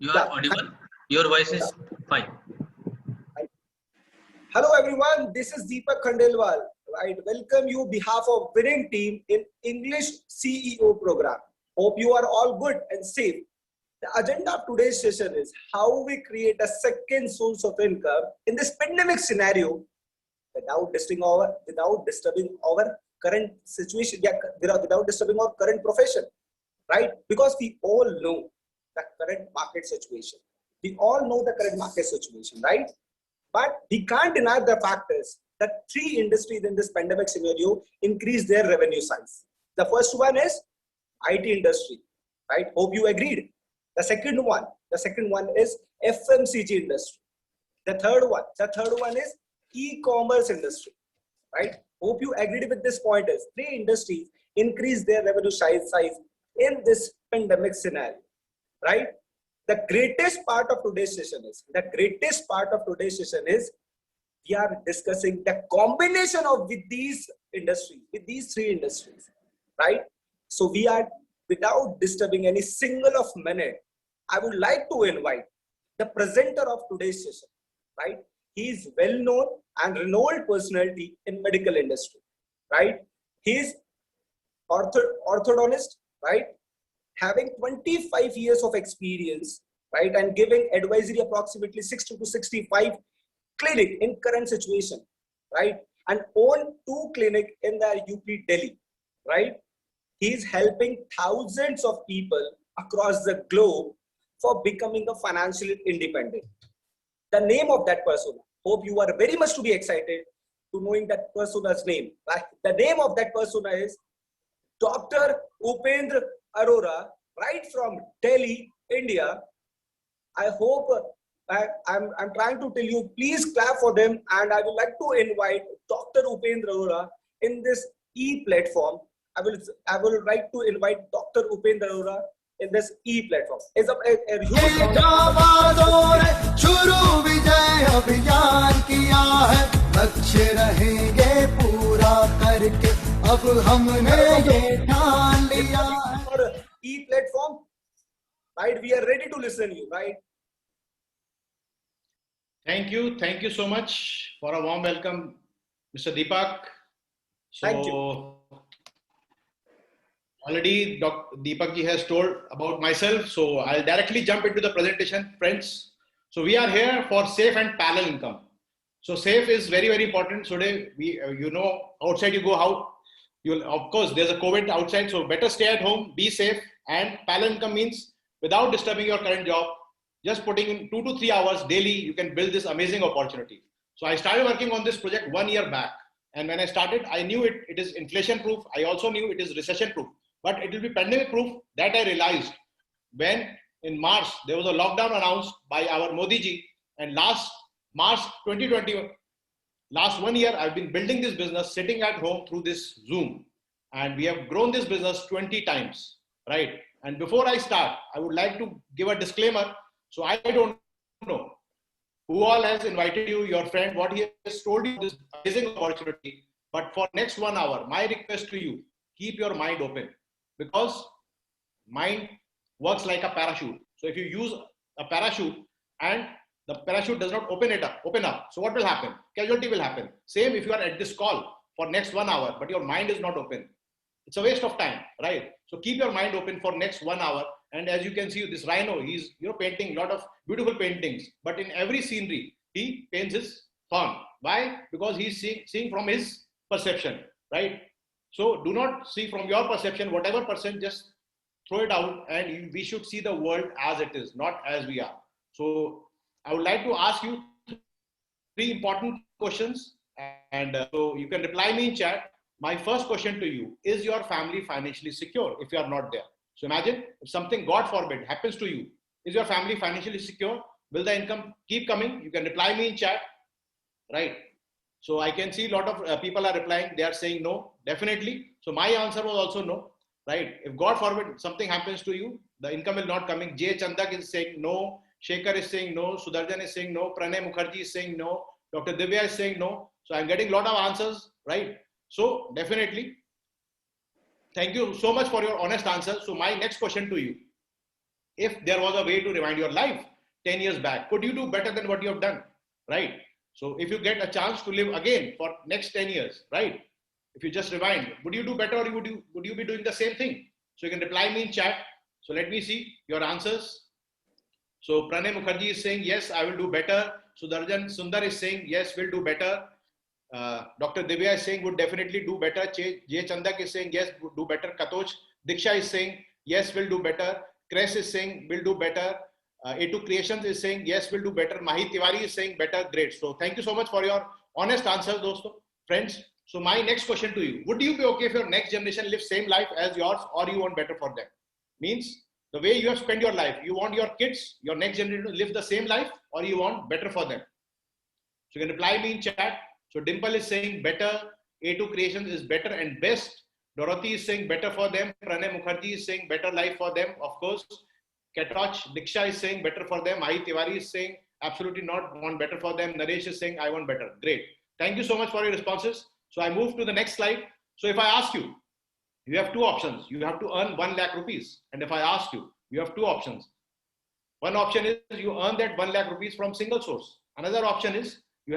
You are audible. Your voice is fine. Hello everyone, this is Deepak Khandelwal. Right, welcome you behalf of winning team in English CEO program. Hope you are all good and safe. The agenda of today's session is how we create a second source of income in this pandemic scenario without disturbing our current situation, without disturbing our current profession, right? Because we all know the current market situation. We all know the current market situation, right? But we can't deny the fact is that three industries in this pandemic scenario increase their revenue size. The first one is IT industry, right? Hope you agreed. The second one is FMCG industry. The third one is e-commerce industry, right? Hope you agreed with this point is three industries increase their revenue size in this pandemic scenario, right? The greatest part of today's session is we are discussing the combination of with these three industries, right? So we are, without disturbing any single of minute, I would like to invite the presenter of today's session, right? He is well known and renowned personality in medical industry, right? He is orthodontist, right? Having 25 years of experience, right, and giving advisory approximately 60 to 65 clinic in current situation, right, and own 2 clinic in the UP Delhi, right. He is helping thousands of people across the globe for becoming a financially independent. The name of that person, hope you are very much to be excited to knowing that person's name, right? The name of that person is Dr. Upendra Arora, right from Delhi, India. I hope I'm trying to tell you, please clap for them, and I would like to invite Dr. Upendra Arora in this e-platform. I will like to invite Dr. Upendra Arora in this e-platform. It's a huge e-platform, right? We are ready to listen to you, right? Thank you so much for a warm welcome, Mr. Deepak. Thank you. Already Dr. Deepak ji has told about myself, so I'll directly jump into the presentation, friends. So we are here for safe and parallel income. So safe is very, very important. Today, outside you go out, of course, there's a COVID outside, so better stay at home, be safe. And parallel income means without disturbing your current job, just putting in 2 to 3 hours daily, you can build this amazing opportunity. So I started working on this project 1 year back. And when I started, I knew it is inflation proof. I also knew it is recession proof, but it will be pandemic proof. That I realized when in March, there was a lockdown announced by our Modi ji. And last March 2020, last 1 year, I've been building this business, sitting at home through this Zoom. And we have grown this business 20 times, right? And before I start, I would like to give a disclaimer. So I don't know who all has invited you, your friend, what he has told you, this amazing opportunity. But for next 1 hour, my request to you, keep your mind open, because mind works like a parachute. So if you use a parachute and the parachute does not open up. So what will happen? Casualty will happen. Same if you are at this call for next 1 hour, but your mind is not open. It's a waste of time, right? So keep your mind open for next 1 hour. And as you can see, this rhino, he's painting a lot of beautiful paintings, but in every scenery, he paints his thorn. Why? Because he's seeing from his perception, right? So do not see from your perception, whatever percent, just throw it out, and we should see the world as it is, not as we are. So I would like to ask you 3 important questions, and so you can reply me in chat. My first question to you, is your family financially secure if you are not there? So imagine if something, God forbid, happens to you. Is your family financially secure? Will the income keep coming? You can reply me in chat, right? So I can see a lot of people are replying. They are saying no, definitely. So my answer was also no, right? If God forbid something happens to you, the income will not coming. Jay Chandak is saying no. Shekhar is saying no. Sudarshan is saying no. Pranay Mukherjee is saying no. Dr. Divya is saying no. So I'm getting a lot of answers, right? So definitely, thank you so much for your honest answer. So my next question to you, If there was a way to rewind your life 10 years back, could you do better than what you have done? Right? So if you get a chance to live again for next 10 years, right? If you just rewind, would you do better, or would you be doing the same thing? So you can reply me in chat. So let me see your answers. So Pranay Mukherjee is saying, yes, I will do better. Sudarshan Sundar is saying, yes, we'll do better. Dr. Divya is saying, would definitely do better. Jay Chandak is saying, yes, would do better. Katoch Diksha is saying, yes, we'll do better. Kres is saying, we'll do better. A2 Creations is saying, yes, we'll do better. Mahi Tiwari is saying, better. Great. So thank you so much for your honest answers, dosto, friends. So my next question to you, would you be okay if your next generation lives same life as yours, or you want better for them? Means the way you have spent your life, you want your kids, your next generation to live the same life, or you want better for them? So you can reply me in chat. So Dimple is saying better. A2 Creations is better and best. Dorothy is saying better for them. Pranay Mukherjee is saying better life for them, of course. Katoch Diksha is saying better for them. Mahi Tiwari is saying absolutely not, want better for them. Naresh is saying I want better. Great. Thank you so much for your responses. So I move to the next slide. So if I ask you, you have two options. You have to earn 1 lakh rupees. And if I ask you, you have two options. One option is you earn that 1 lakh rupees from single source. Another option is you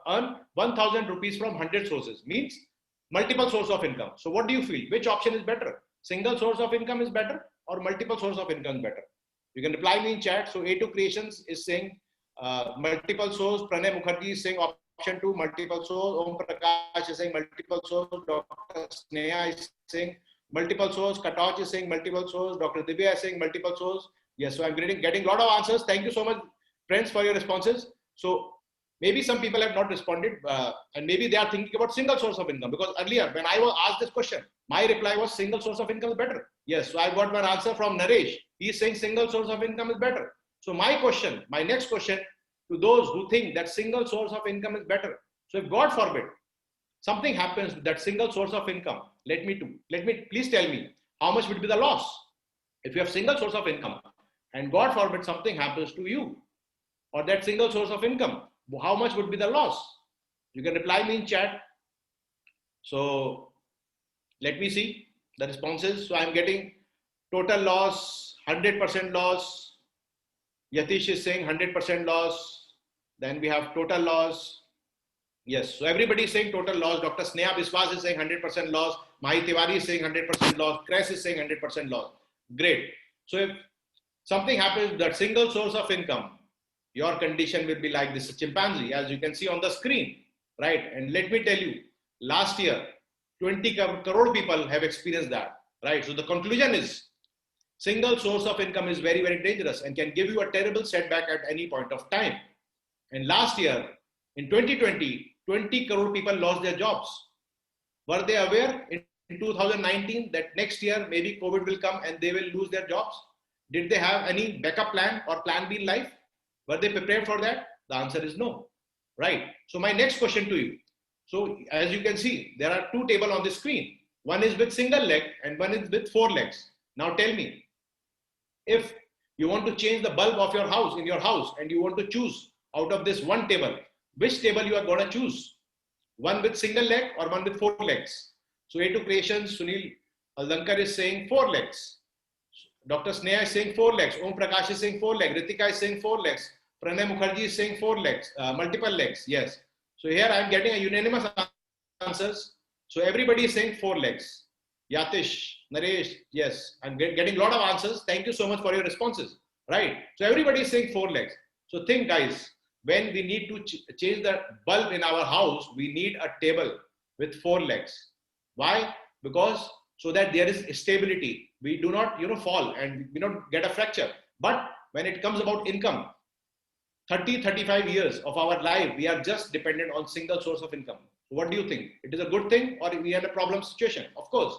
earn 1,000 rupees from 100 sources. Means multiple source of income. So what do you feel? Which option is better? Single source of income is better, or multiple source of income is better? You can reply me in chat. So A2 Creations is saying multiple source. Pranay Mukherjee is saying option 2, multiple source. Om Prakash is saying multiple source. Dr. Sneha is saying multiple source. Katoch is saying multiple source. Dr. Divya is saying multiple source. Yes, so I'm getting a lot of answers. Thank you so much, friends, for your responses. So maybe some people have not responded, and maybe they are thinking about single source of income, because earlier when I was asked this question, my reply was single source of income is better. Yes, so I got one answer from Naresh. He is saying single source of income is better. So my next question to those who think that single source of income is better. So if God forbid something happens with that single source of income, please tell me how much would be the loss if you have single source of income, and God forbid something happens to you or that single source of income. How much would be the loss? You can reply me in chat. So let me see the responses. So I'm getting total loss, 100% loss. Yatish is saying 100% loss. Then we have total loss. Yes, so everybody is saying total loss. Dr. Sneha Biswas is saying 100% loss. Mahi Tiwari is saying 100% loss. Kres is saying 100% loss. Great. So if something happens, that single source of income, your condition will be like this chimpanzee, as you can see on the screen, right? And let me tell you, last year, 20 crore people have experienced that, right? So the conclusion is, single source of income is very, very dangerous and can give you a terrible setback at any point of time. And last year, in 2020, 20 crore people lost their jobs. Were they aware in 2019 that next year maybe COVID will come and they will lose their jobs? Did they have any backup plan or plan B in life? Were they prepared for that? The answer is no, right? So my next question to you. So as you can see, there are two tables on the screen. One is with single leg and one is with 4 legs. Now tell me, if you want to change the bulb of your house in your house and you want to choose out of this one table, which table you are going to choose? One with single leg or one with 4 legs? So A2 Creations, Sunil Aldankar is saying 4 legs. Dr. Sneha is saying 4 legs. Om Prakash is saying 4 legs. Ritika is saying 4 legs. Pranay Mukherjee is saying 4 legs, multiple legs. Yes. So here I am getting a unanimous answers. So everybody is saying 4 legs. Yatish, Naresh, yes. I'm getting a lot of answers. Thank you so much for your responses. Right. So everybody is saying 4 legs. So think, guys, when we need to change the bulb in our house, we need a table with 4 legs. Why? Because so that there is stability. We do not, fall and we don't get a fracture. But when it comes about income, 30, 35 years of our life, we are just dependent on single source of income. What do you think? It is a good thing, or we are in a problem situation? Of course.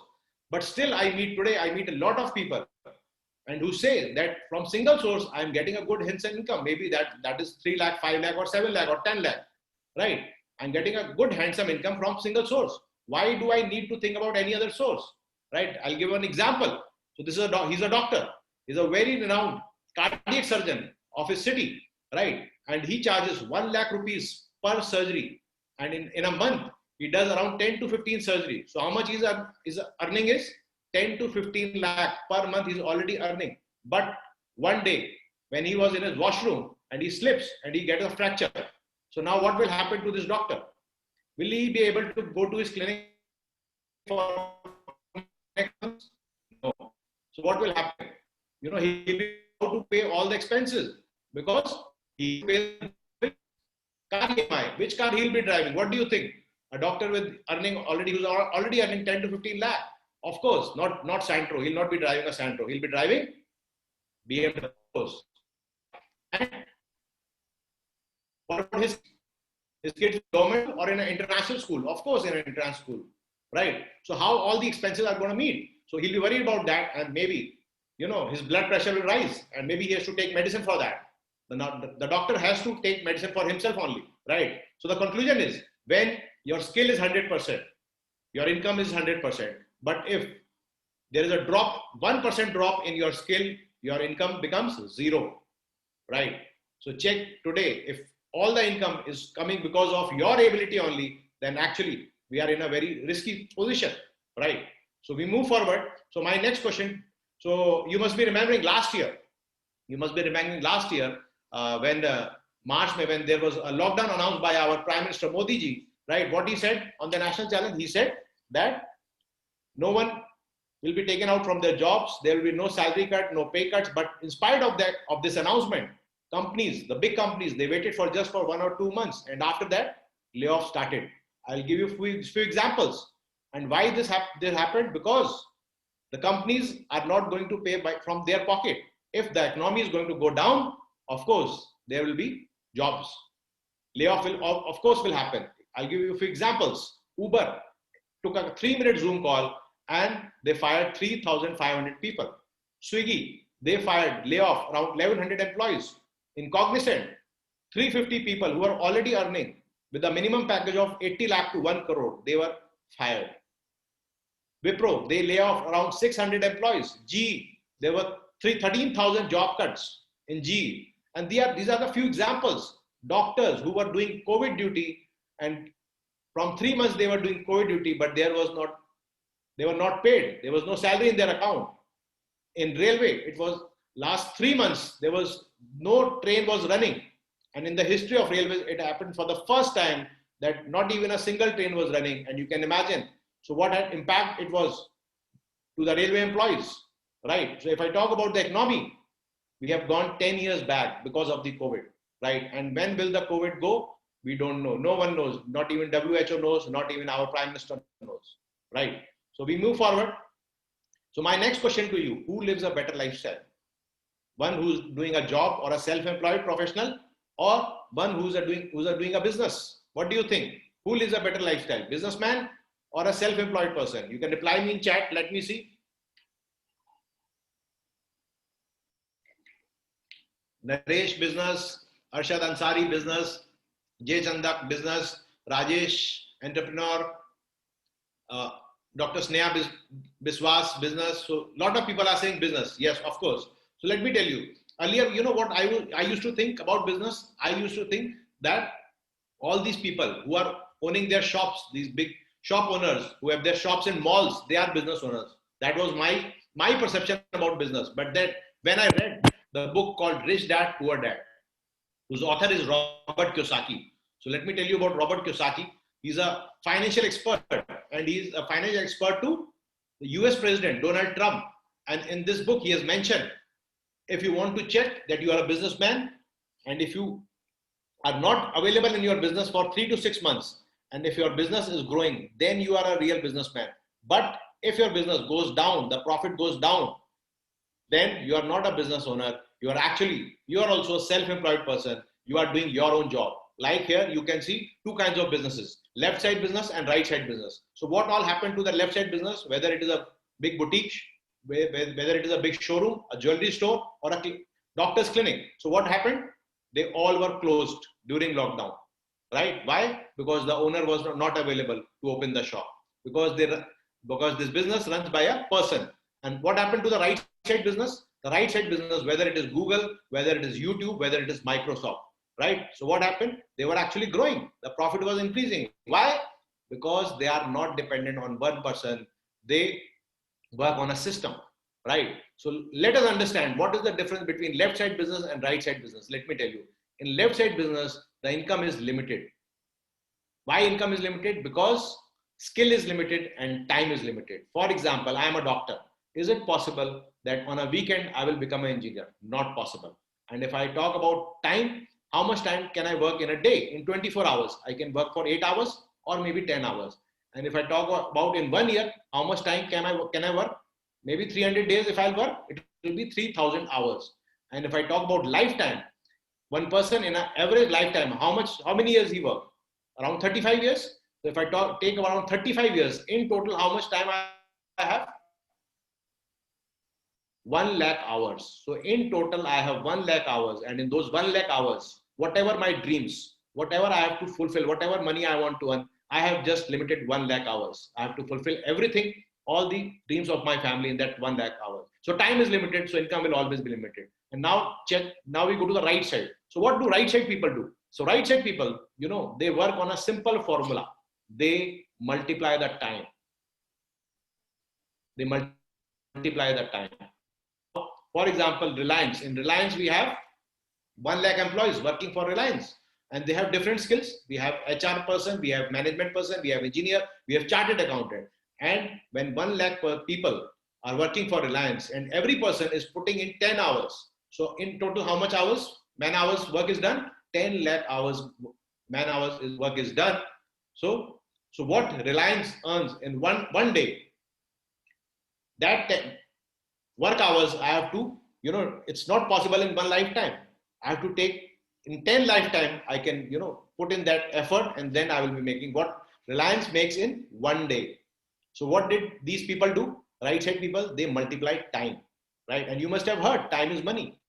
But still I meet a lot of people and who say that from single source, I'm getting a good handsome income. Maybe that is 3 lakh, 5 lakh or 7 lakh or 10 lakh, right? I'm getting a good handsome income from single source. Why do I need to think about any other source, right? I'll give an example. So this is he's a doctor. He's a very renowned cardiac surgeon of his city, right? And he charges 1 lakh rupees per surgery. And in a month, he does around 10 to 15 surgeries. So how much he's earning is 10 to 15 lakh per month he's already earning. But one day, when he was in his washroom and he slips and he gets a fracture, so now what will happen to this doctor? Will he be able to go to his clinic for next month? No. So what will happen? He will be able to pay all the expenses because he pays car EMI. Which car he'll be driving? What do you think? A doctor with who's already earning 10 to 15 lakh. Of course, not Santro. He'll not be driving a Santro. He'll be driving BMW. And what about his kids in government or in an international school? Of course, in an international school, right? So how all the expenses are going to meet? So he'll be worried about that, and maybe his blood pressure will rise, and maybe he has to take medicine for that. The doctor has to take medicine for himself only, right? So the conclusion is, when your skill is 100%, your income is 100%. But if there is a drop, 1% drop in your skill, your income becomes zero, right? So check today, if all the income is coming because of your ability only, then actually we are in a very risky position, right? So we move forward. So my next question, so you must be remembering last year, when March, when there was a lockdown announced by our Prime Minister Modi ji, right? What he said on the national channel, he said that no one will be taken out from their jobs. There will be no salary cut, no pay cuts. But in spite of that, of this announcement, companies, the big companies, they waited for just 1 or 2 months. And after that, layoffs started. I'll give you a few examples. And why this happened? Because the companies are not going to pay from their pocket. If the economy is going to go down, of course, there will be jobs. Layoff will, of course, will happen. I'll give you a few examples. Uber took a 3-minute Zoom call and they fired 3,500 people. Swiggy, they lay off around 1,100 employees. In Cognizant, 350 people who are already earning with a minimum package of 80 lakh to 1 crore, they were fired. Wipro, they lay off around 600 employees. GE, there were 13,000 job cuts in GE. And these are the few examples. Doctors who were doing COVID duty, and from 3 months they were doing COVID duty, but they were not paid. There was no salary in their account. In railway, it was last 3 months, there was no train was running. And in the history of railways, it happened for the first time that not even a single train was running. And you can imagine, so what an impact it was to the railway employees, right? So if I talk about the economy, we have gone 10 years back because of the COVID, right? And when will the COVID go? We don't know. No one knows. Not even WHO knows. Not even our Prime Minister knows, right? So we move forward. So my next question to you, who lives a better lifestyle? One who's doing a job or a self-employed professional, or one who's doing a business? What do you think? Who lives a better lifestyle? Businessman or a self-employed person? You can reply me in chat. Let me see. Naresh business, Arshad Ansari business, Jay Chandak business, Rajesh entrepreneur, Dr. Sneha Biswas business. So a lot of people are saying business. Yes, of course. So let me tell you. Earlier, you know what I used to think about business? I used to think that all these people who are owning their shops, these big shop owners who have their shops in malls, they are business owners. That was my perception about business. But then when I read the book called Rich Dad, Poor Dad, whose author is Robert Kiyosaki. So let me tell you about Robert Kiyosaki. He's a financial expert, and he's a financial expert to the US President, Donald Trump. And in this book, he has mentioned, if you want to check that you are a businessman, and if you are not available in your business for 3 to 6 months, and if your business is growing, then you are a real businessman. But if your business goes down, the profit goes down, then you are not a business owner. You are also a self-employed person. You are doing your own job. Like here, you can see 2 kinds of businesses, left side business and right side business. So what all happened to the left side business, whether it is a big boutique, whether it is a big showroom, a jewelry store, or a doctor's clinic. So what happened? They all were closed during lockdown, right? Why? Because the owner was not available to open the shop. Because this business runs by a person. And what happened to the right side business? The right side business, whether it is Google, whether it is YouTube, whether it is Microsoft, right? So what happened? They were actually growing. The profit was increasing. Why? Because they are not dependent on one person. They work on a system. right? So let us understand what is the difference between left side business and right side business. Let me tell you, in left side business, the income is limited. Why income is limited? Because skill is limited and time is limited. For example, I am a doctor. Is it possible that on a weekend I will become an engineer? Not possible. And if I talk about time, how much time can I work in a day? In 24 hours, I can work for 8 hours or maybe 10 hours. And if I talk about in 1 year, how much time can I work? Maybe 300 days if I'll work, it will be 3,000 hours. And if I talk about lifetime, one person in an average lifetime, how many years he work? Around 35 years. So if I take around 35 years, in total, how much time I have? 1 lakh hours. So in total, I have 1 lakh hours. And in those 1 lakh hours, whatever my dreams, whatever I have to fulfill, whatever money I want to earn, I have just limited 1 lakh hours. I have to fulfill everything, all the dreams of my family in that 1 lakh hours. So time is limited, so income will always be limited. And now we go to the right side. So what do right side people do? So right side people, they work on a simple formula. They multiply the time. They multiply the time. For example, Reliance. In Reliance, we have 1 lakh employees working for Reliance. And they have different skills. We have HR person, we have management person, we have engineer, we have chartered accountant. And when 1 lakh people are working for Reliance and every person is putting in 10 hours. So in total, how much hours? Man hours work is done? 10 lakh hours man hours work is done. So what Reliance earns in one day, that 10 work hours I have to, it's not possible in one lifetime. I have to take in 10 lifetime, I can, put in that effort and then I will be making what Reliance makes in one day. So what did these people do? Right side people, they multiply time, right? And you must have heard time is money.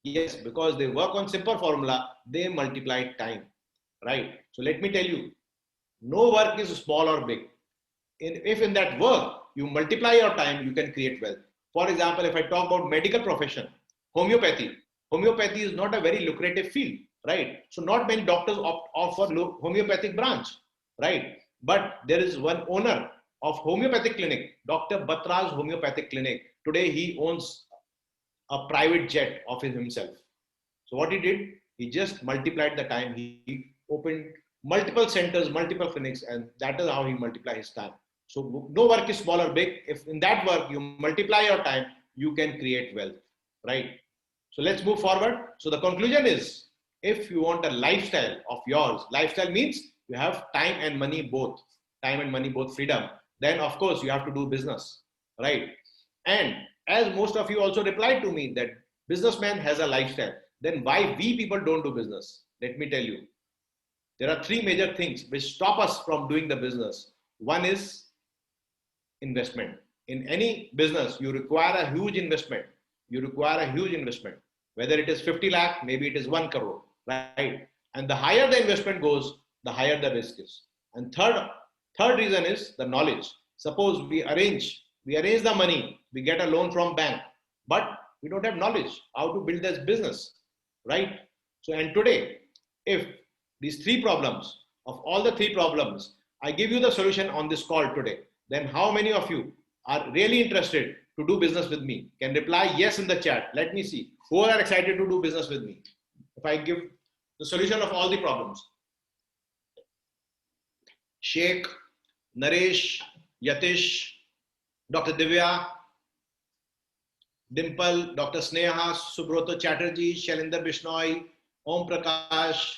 Yes, because they work on simple formula, they multiply time, right? So let me tell you, no work is small or big. If in that work, you multiply your time, you can create wealth. For example, if I talk about medical profession, homeopathy is not a very lucrative field, right? So not many doctors opt for homeopathic branch, right? But there is one owner of homeopathic clinic, Dr. Batra's homeopathic clinic. Today he owns a private jet of himself. So what he did, he just multiplied the time. He opened multiple centers, multiple clinics, and that is how he multiplied his time. So no work is small or big. If in that work you multiply your time, you can create wealth, right? So let's move forward. So the conclusion is, if you want a lifestyle of yours, lifestyle means you have time and money both, freedom. Then of course you have to do business, right? And as most of you also replied to me that businessman has a lifestyle, then why we people don't do business? Let me tell you. There are three major things which stop us from doing the business. One is investment. In any business, you require a huge investment. Whether it is 50 lakh, maybe it is 1 crore, right? And the higher the investment goes, the higher the risk is. And third reason is the knowledge. Suppose we arrange the money, we get a loan from bank, but we don't have knowledge how to build this business, right? So, and today, if these three problems, of all the three problems, I give you the solution on this call today, then how many of you are really interested to do business with me? Can reply yes in the chat. Let me see who are excited to do business with me. If I give the solution of all the problems. Sheikh, Naresh, Yatish, Dr. Divya, Dimple, Dr. Sneha, Subroto Chatterjee, Shailendra Bishnoi, Om Prakash,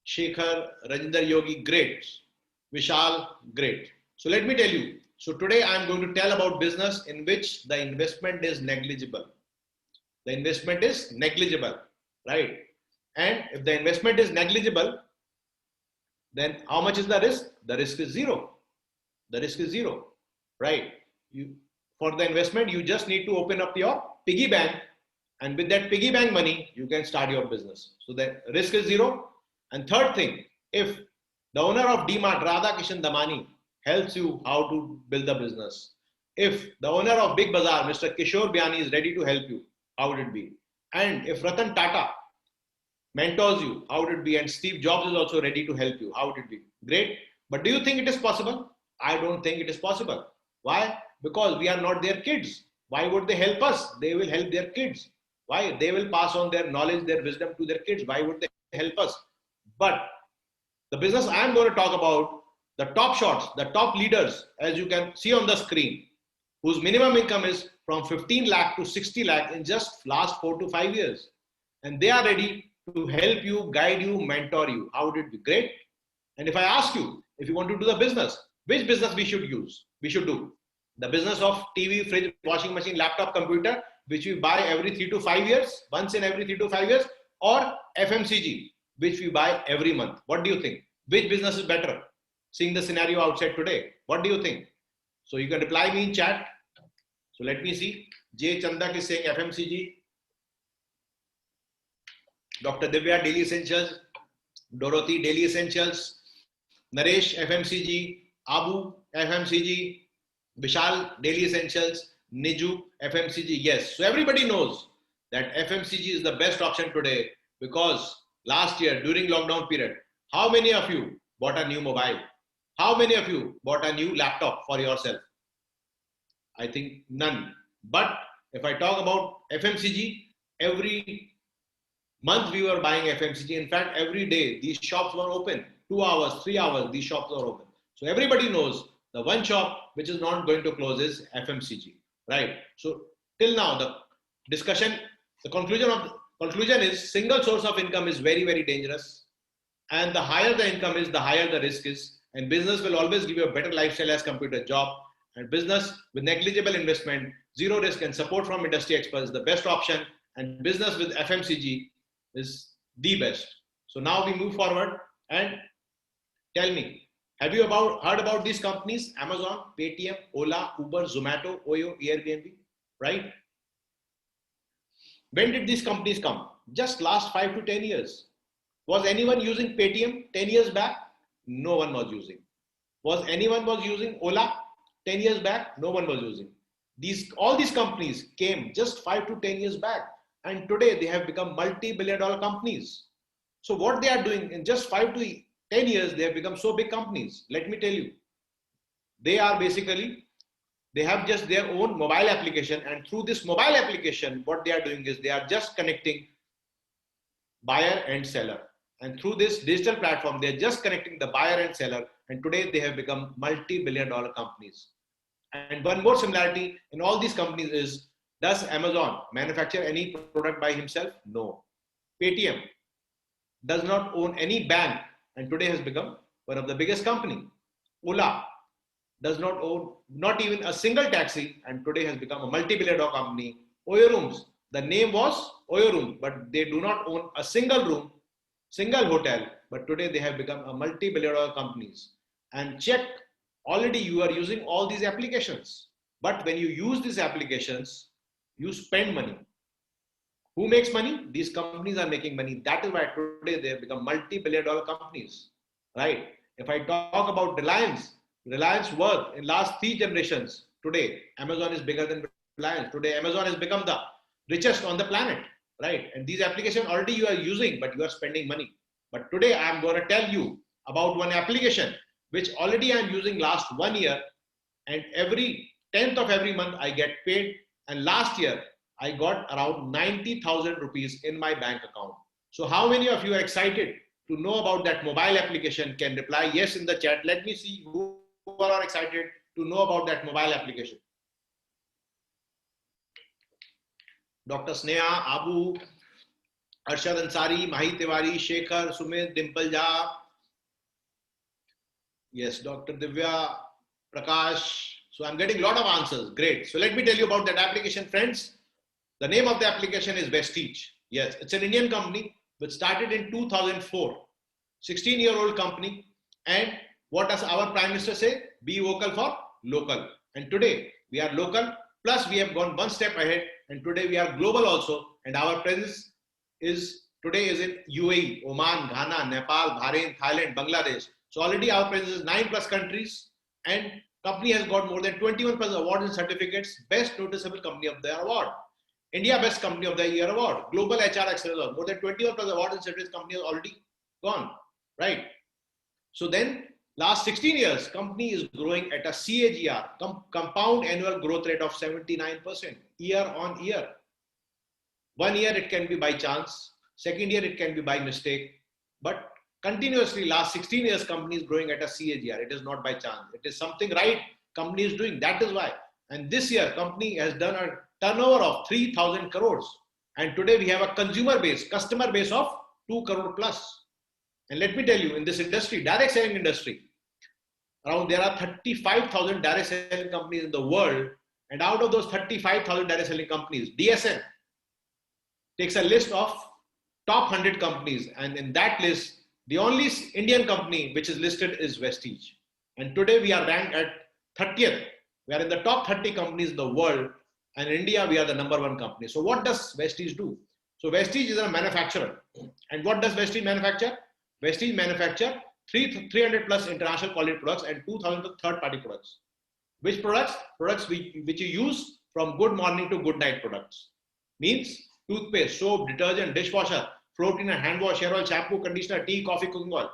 Shekhar, Rajinder Yogi, great. Vishal, great. So let me tell you. So today I am going to tell about business in which the investment is negligible. The investment is negligible, right? And if the investment is negligible, then how much is the risk? The risk is zero. The risk is zero, right? For the investment, you just need to open up your piggy bank, and with that piggy bank money, you can start your business. So the risk is zero. And third thing, if the owner of DMart, Radha Kishan Damani, helps you how to build the business, if the owner of Big Bazaar, Mr. Kishore Biani, is ready to help you, how would it be? And if Ratan Tata mentors you, how would it be? And Steve Jobs is also ready to help you, how would it be? Great. But do you think it is possible? I don't think it is possible. Why? Because we are not their kids. Why would they help us? They will help their kids. Why? They will pass on their knowledge, their wisdom to their kids. Why would they help us? But the business I am going to talk about, the top shots, the top leaders, as you can see on the screen, whose minimum income is from 15 lakh to 60 lakh in just last 4 to 5 years. And they are ready to help you, guide you, mentor you. How would it be? Great. And if I ask you, if you want to do the business, which business we should use? We should do the business of TV, fridge, washing machine, laptop, computer, which we buy every 3 to 5 years, once in every 3 to 5 years, or FMCG, which we buy every month. What do you think? Which business is better? Seeing the scenario outside today, what do you think? So you can reply me in chat. So let me see. J. Chandak is saying FMCG. Dr. Divya, Daily Essentials. Dorothy, Daily Essentials. Naresh, FMCG. Abu, FMCG. Vishal, Daily Essentials. Niju, FMCG. Yes. So everybody knows that FMCG is the best option today, because last year during lockdown period, how many of you bought a new mobile? How many of you bought a new laptop for yourself? I think none. But if I talk about FMCG, every month we were buying FMCG. In fact, every day these shops were open. 2 hours, 3 hours, these shops were open. So everybody knows the one shop which is not going to close is FMCG, right? So till now, the discussion, the conclusion is single source of income is very, very dangerous. And the higher the income is, the higher the risk is. And business will always give you a better lifestyle as compared to a job. And business with negligible investment, zero risk, and support from industry experts is the best option. And business with FMCG is the best. So now we move forward and tell me, have you heard about these companies? Amazon, Paytm, Ola, Uber, Zomato, Oyo, Airbnb, right? When did these companies come? Just last 5 to 10 years. Was anyone using Paytm 10 years back? No one was using. Was anyone using Ola 10 years back? No one was using. All these companies came just 5 to 10 years back, and today they have become multi-billion-dollar companies. So what they are doing in just 5 to 10 years, they have become so big companies. Let me tell you, they are basically, they have just their own mobile application, and through this mobile application, what they are doing is they are just connecting buyer and seller. And through this digital platform, they're just connecting the buyer and seller. And today they have become multi-billion-dollar companies. And one more similarity in all these companies is, does Amazon manufacture any product by himself? No. Paytm does not own any bank and today has become one of the biggest company. Ola does not own not even a single taxi and today has become a multi-billion-dollar company. Oyo Rooms, the name was Oyo Room, but they do not own a single room, single hotel, but today they have become a multi-billion-dollar companies. And check, already you are using all these applications, but when you use these applications, you spend money. Who makes money? These companies are making money. That is why today they have become multi-billion-dollar companies, right? If I talk about Reliance worth in last 3 generations, today Amazon is bigger than Reliance. Today Amazon has become the richest on the planet, right? And these applications already you are using, but you are spending money. But today I am going to tell you about one application which already I am using last 1 year, and every 10th of every month I get paid. And last year I got around 90,000 rupees in my bank account. So how many of you are excited to know about that mobile application? Can reply yes in the chat. Let me see who are excited to know about that mobile application. Dr. Sneha, Abu, Arshad Ansari, Mahi Tiwari, Shekhar, Sumit, Dimple Jha. Yes, Dr. Divya, Prakash. So I'm getting a lot of answers. Great. So let me tell you about that application, friends. The name of the application is Vestige. Yes, it's an Indian company which started in 2004. 16-year-old company. And what does our Prime Minister say? Be vocal for local. And today we are local, plus we have gone one step ahead, and today we are global also. And our presence today is in UAE, Oman, Ghana, Nepal, Bahrain, Thailand, Bangladesh. So already our presence is 9+ countries, and company has got more than 21+ awards and certificates. Best Noticeable Company of the Year award, India Best Company of the Year award, Global HR Excellence award. More than 21+ awards and certificates company has already gone, right? So then Last 16 years, company is growing at a CAGR, compound annual growth rate of 79% year on year. 1 year it can be by chance, second year it can be by mistake, but continuously last 16 years company is growing at a CAGR. It is not by chance. It is something right company is doing. That is why. And this year company has done a turnover of 3,000 crores. And today we have a customer base of 2 crore plus. And let me tell you, in this industry, direct selling industry, around there are 35,000 direct selling companies in the world. And out of those 35,000 direct selling companies, DSN takes a list of top 100 companies. And in that list, the only Indian company which is listed is Vestige. And today we are ranked at 30th. We are in the top 30 companies in the world. And in India, we are the #1 company. So what does Vestige do? So Vestige is a manufacturer. And what does Vestige manufacture? Vestige manufacture 300 plus international quality products and 2,000 third-party products. Which products? Products which you use from good morning to good night products. Means toothpaste, soap, detergent, dishwasher, floor cleaner, hand wash, hair oil, shampoo, conditioner, tea, coffee, cooking oil.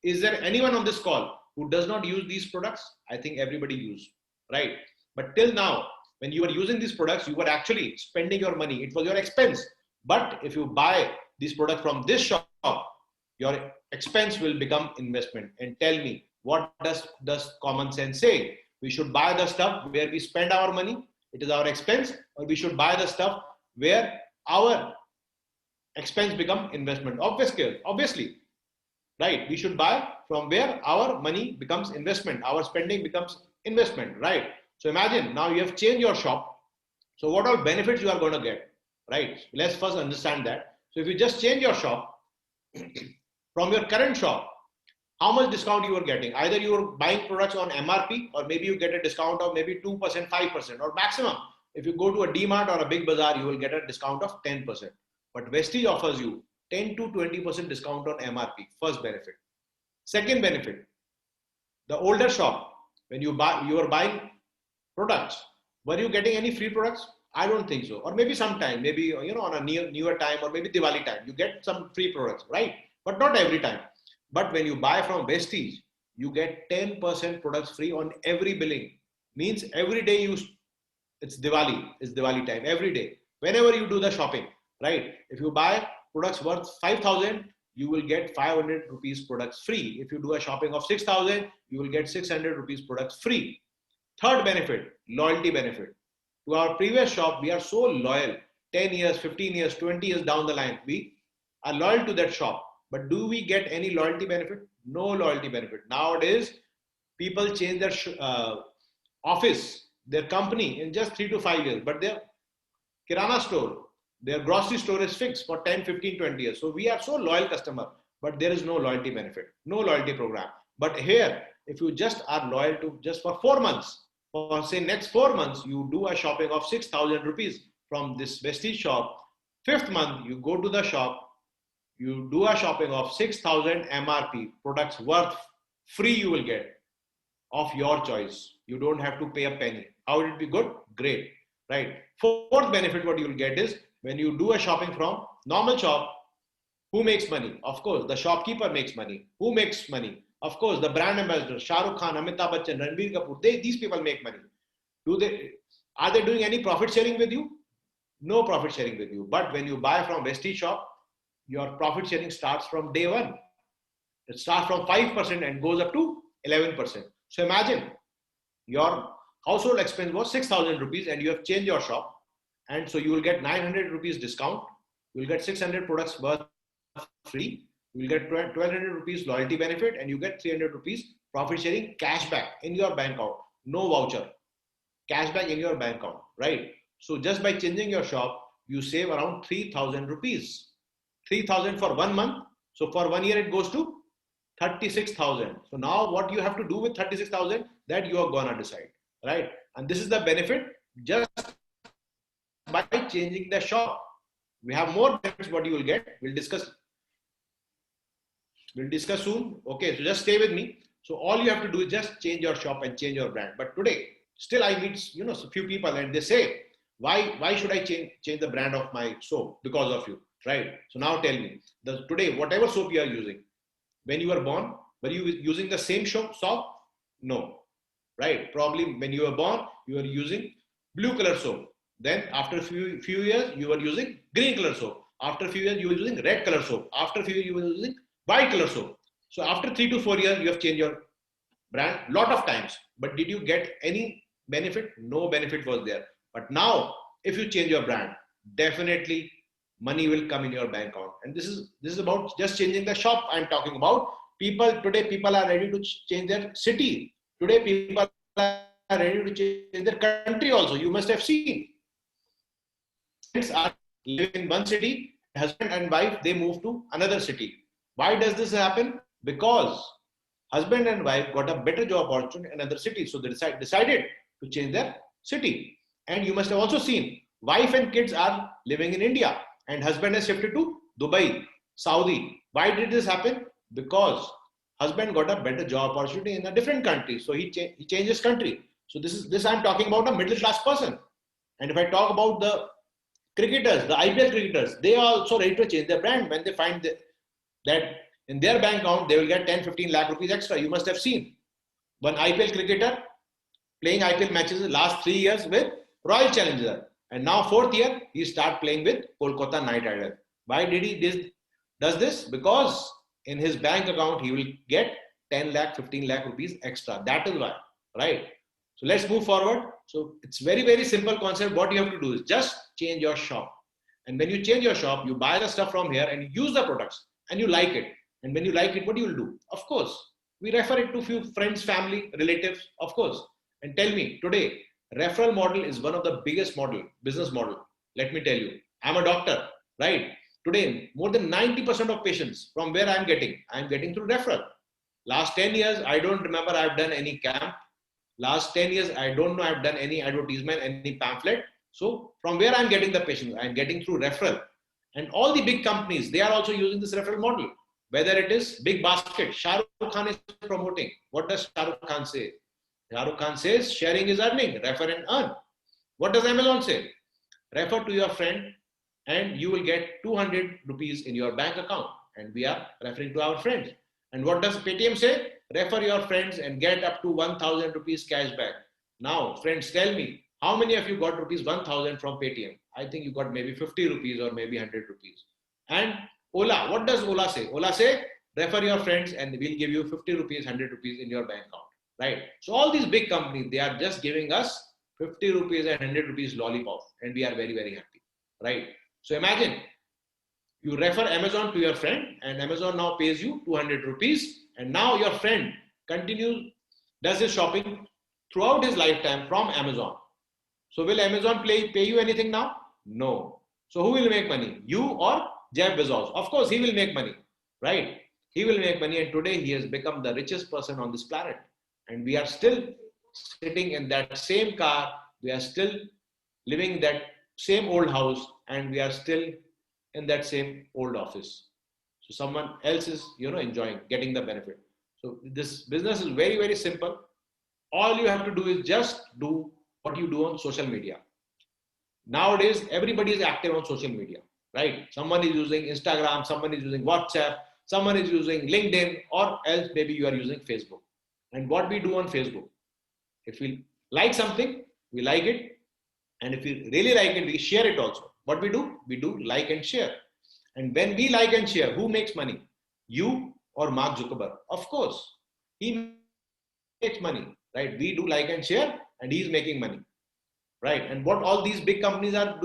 Is there anyone on this call who does not use these products? I think everybody uses, right? But till now, when you were using these products, you were actually spending your money. It was your expense. But if you buy these products from this shop, your expense will become investment. And tell me, what does common sense say? We should buy the stuff where we spend our money. It is our expense, or we should buy the stuff where our expense become investment. Obviously, right? We should buy from where our money becomes investment. Our spending becomes investment, right? So imagine now you have changed your shop. So what all benefits you are going to get, right? Let's first understand that. So if you just change your shop from your current shop, how much discount you are getting? Either you are buying products on MRP, or maybe you get a discount of maybe 2%, 5%, or maximum. If you go to a D-Mart or a big bazaar, you will get a discount of 10%. But Vestige offers you 10 to 20% discount on MRP. First benefit. Second benefit, the older shop, when you are buying products, were you getting any free products? I don't think so. Or maybe sometime, maybe on a newer time, or maybe Diwali time, you get some free products, right? But not every time. But when you buy from Vestige, you get 10% products free on every billing. Means every day it's Diwali time, every day. Whenever you do the shopping, right? If you buy products worth 5,000, you will get 500 rupees products free. If you do a shopping of 6,000, you will get 600 rupees products free. Third benefit, loyalty benefit. To our previous shop, we are so loyal. 10 years, 15 years, 20 years down the line, we are loyal to that shop. But do we get any loyalty benefit? No loyalty benefit. Nowadays, people change their office, their company in just 3 to 5 years. But their kirana store, their grocery store is fixed for 10, 15, 20 years. So we are so loyal customer, but there is no loyalty benefit, no loyalty program. But here, if you just are loyal to just for 4 months, for say next 4 months, you do a shopping of 6,000 rupees from this Vestige shop. 5th month, you go to the shop, you do a shopping of 6,000 MRP products worth free you will get of your choice. You don't have to pay a penny. How will it be good? Great, right? Fourth benefit what you will get is when you do a shopping from normal shop, who makes money? Of course, the shopkeeper makes money. Who makes money? Of course, the brand ambassador, Shah Rukh Khan, Amitabh Bachchan, Ranbir Kapoor, these people make money. Are they doing any profit sharing with you? No profit sharing with you. But when you buy from Vestige shop, your profit sharing starts from day one. It starts from 5% and goes up to 11%. So imagine your household expense was 6,000 rupees and you have changed your shop. And so you will get 900 rupees discount. You will get 600 products worth free. You will get 1,200 rupees loyalty benefit and you get 300 rupees profit sharing cashback in your bank account. No voucher. Cashback in your bank account, right? So just by changing your shop, you save around 3,000 rupees. 3,000 for 1 month. So for 1 year, it goes to 36,000. So now what you have to do with 36,000, that you are going to decide, right? And this is the benefit just by changing the shop. We have more benefits what you will get. We'll discuss soon. Okay, so just stay with me. So all you have to do is just change your shop and change your brand. But today, still I meet a few people and they say, why should I change the brand of my soap? Because of you. Right. So now tell me, today, whatever soap you are using, when you were born, Were you using the same soap? No, right? Probably when you were born, you were using blue color soap. Then after a few years, you were using green color soap. After a few years, you were using red color soap. After a few years, you were using white color soap. So after 3 to 4 years, you have changed your brand lot of times. But did you get any benefit? No benefit was there. But now, if you change your brand, definitely money will come in your bank account. And this is about just changing the shop I'm talking about. Today people are ready to change their city. Today people are ready to change their country also. You must have seen. Friends are living in one city, husband and wife, they move to another city. Why does this happen? Because husband and wife got a better job opportunity in another city. So they decided to change their city. And you must have also seen, wife and kids are living in India and husband has shifted to Dubai, Saudi. Why did this happen? Because husband got a better job opportunity in a different country. So he changed his country. So this I'm talking about a middle class person. And if I talk about the cricketers, the IPL cricketers, they are also ready to change their brand when they find that in their bank account, they will get 10-15 lakh rupees extra. You must have seen one IPL cricketer playing IPL matches the last 3 years with Royal Challenger. And now 4th year, he start playing with Kolkata Knight Riders. Why did he does this? Because in his bank account, he will get 10 lakh, 15 lakh rupees extra. That is why, right? So let's move forward. So it's very, very simple concept. What you have to do is just change your shop. And when you change your shop, you buy the stuff from here and you use the products and you like it. And when you like it, what you will do? Of course, we refer it to few friends, family, relatives, of course. And tell me today, referral model is one of the biggest business model. Let me tell you, I'm a doctor, right? Today, more than 90% of patients from where I'm getting through referral. Last 10 years, I don't remember I've done any camp. Last 10 years, I don't know I've done any advertisement, any pamphlet. So from where I'm getting the patients, I'm getting through referral. And all the big companies, they are also using this referral model. Whether it is big basket, Shah Rukh Khan is promoting. What does Shah Rukh Khan say? Shah Rukh Khan says sharing is earning, refer and earn. What does Amazon say? Refer to your friend and you will get 200 rupees in your bank account. And we are referring to our friends. And what does Paytm say? Refer your friends and get up to 1000 rupees cash back. Now, friends, tell me, how many of you got rupees 1000 from Paytm? I think you got maybe 50 rupees or maybe 100 rupees. And Ola, what does Ola say? Ola say, refer your friends and we'll give you 50 rupees, 100 rupees in your bank account, right? So all these big companies, they are just giving us 50 rupees and 100 rupees lollipop and we are very, very happy, right? So imagine you refer Amazon to your friend and Amazon now pays you 200 rupees and now your friend does his shopping throughout his lifetime from Amazon. So will Amazon pay you anything now? No. So who will make money? You or Jeff Bezos? Of course, he will make money, right? He will make money and today he has become the richest person on this planet. And we are still sitting in that same car. We are still living in that same old house and we are still in that same old office. So someone else is, enjoying, getting the benefit. So this business is very, very simple. All you have to do is just do what you do on social media. Nowadays, everybody is active on social media, right? Someone is using Instagram, someone is using WhatsApp, someone is using LinkedIn, or else maybe you are using Facebook. And what we do on Facebook, if we like something, we like it. And if we really like it, we share it also. What we do? We do like and share. And when we like and share, who makes money? You or Mark Zuckerberg? Of course, he makes money, right? We do like and share and he's making money, right? And what all these big companies are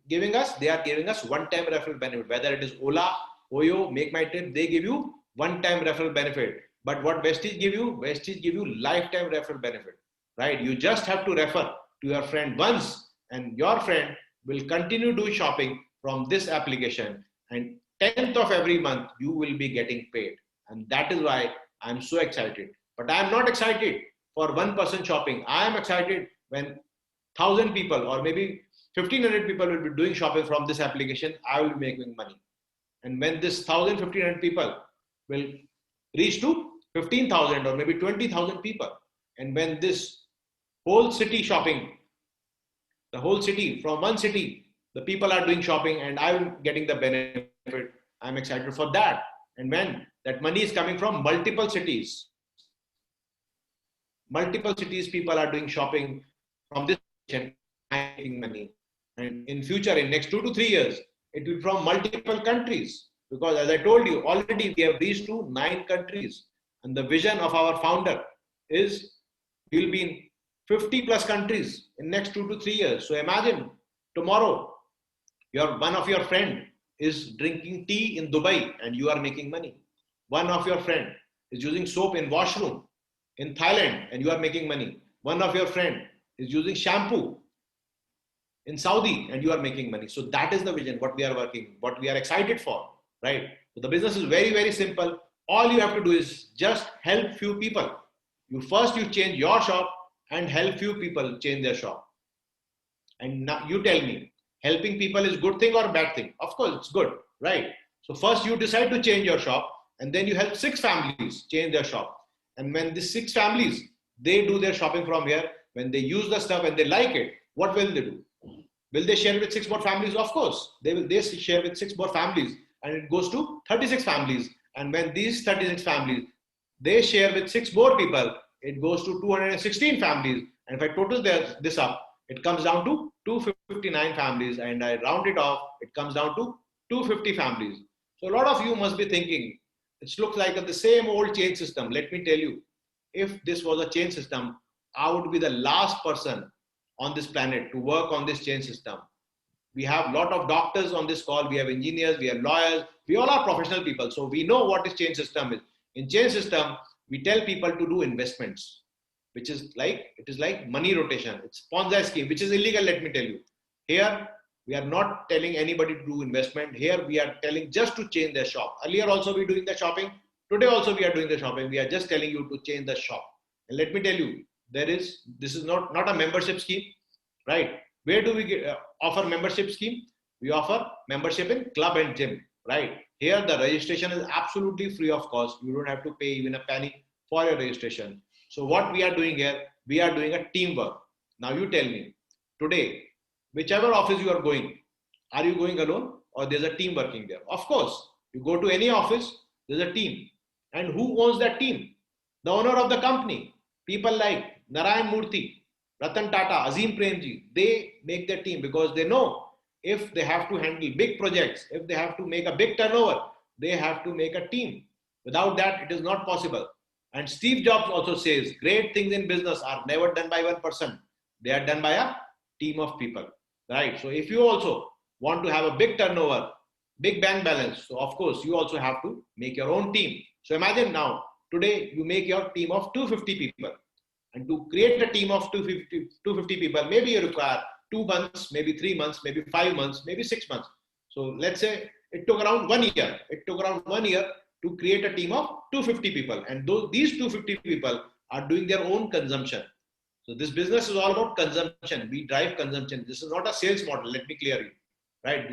giving us, they are giving us one-time referral benefit. Whether it is Ola, Oyo, Make My Trip, they give you one-time referral benefit. But what Vestige give you? Vestige give you lifetime referral benefit, right? You just have to refer to your friend once and your friend will continue to do shopping from this application and 10th of every month, you will be getting paid. And that is why I'm so excited. But I'm not excited for one person shopping. I am excited when 1,000 people or maybe 1,500 people will be doing shopping from this application, I will be making money. And when this 1,000, 1,500 people will reach to 15,000 or maybe 20,000 people. And when this whole city shopping, the whole city, from one city, the people are doing shopping and I'm getting the benefit. I'm excited for that. And when that money is coming from multiple cities. Multiple cities, people are doing shopping from this and making money. And in future, in next 2 to 3 years, it will be from multiple countries. Because as I told you, already we have reached to 9 countries. And the vision of our founder is we will be in 50 plus countries in next 2 to 3 years. So imagine tomorrow, one of your friend is drinking tea in Dubai and you are making money. One of your friend is using soap in washroom in Thailand and you are making money. One of your friend is using shampoo in Saudi and you are making money. So that is the vision, what we are working, what we are excited for, right? So the business is very, very simple. All you have to do is just help few people. You change your shop and help few people change their shop. And now you tell me, helping people is good thing or bad thing? Of course, it's good, right? So first you decide to change your shop and then you help 6 families change their shop. And when these 6 families, they do their shopping from here, when they use the stuff and they like it, what will they do? Will they share with 6 more families? Of course, they share with 6 more families and it goes to 36 families. And when these 36 families, they share with 6 more people, it goes to 216 families. And if I total this up, it comes down to 259 families and I round it off, it comes down to 250 families. So a lot of you must be thinking, it looks like the same old chain system. Let me tell you, if this was a chain system, I would be the last person on this planet to work on this chain system. We have a lot of doctors on this call. We have engineers, we have lawyers. We all are professional people. So we know what this chain system is. In chain system, we tell people to do investments, which is like money rotation. It's Ponzi scheme, which is illegal, let me tell you. Here, we are not telling anybody to do investment. Here, we are telling just to change their shop. Earlier also we doing the shopping. Today also we are doing the shopping. We are just telling you to change the shop. And let me tell you, this is not a membership scheme, right? Where do we offer membership scheme? We offer membership in club and gym, right? Here the registration is absolutely free of cost. You don't have to pay even a penny for your registration. So what we are doing here, we are doing a teamwork. Now you tell me, today, whichever office you are going, are you going alone or there's a team working there? Of course, you go to any office, there's a team. And who owns that team? The owner of the company. People like Narayan Murthy, Ratan Tata, Azim Premji, they make their team because they know if they have to handle big projects, if they have to make a big turnover, they have to make a team. Without that, it is not possible. And Steve Jobs also says, great things in business are never done by one person. They are done by a team of people, right? So if you also want to have a big turnover, big bank balance, so of course, you also have to make your own team. So imagine now, today you make your team of 250 people. And to create a team of 250 people, maybe you require 2 months, maybe 3 months, maybe 5 months, maybe 6 months. So let's say it took around 1 year. It took around 1 year to create a team of 250 people. And these 250 people are doing their own consumption. So this business is all about consumption. We drive consumption. This is not a sales model. Let me clear you, right?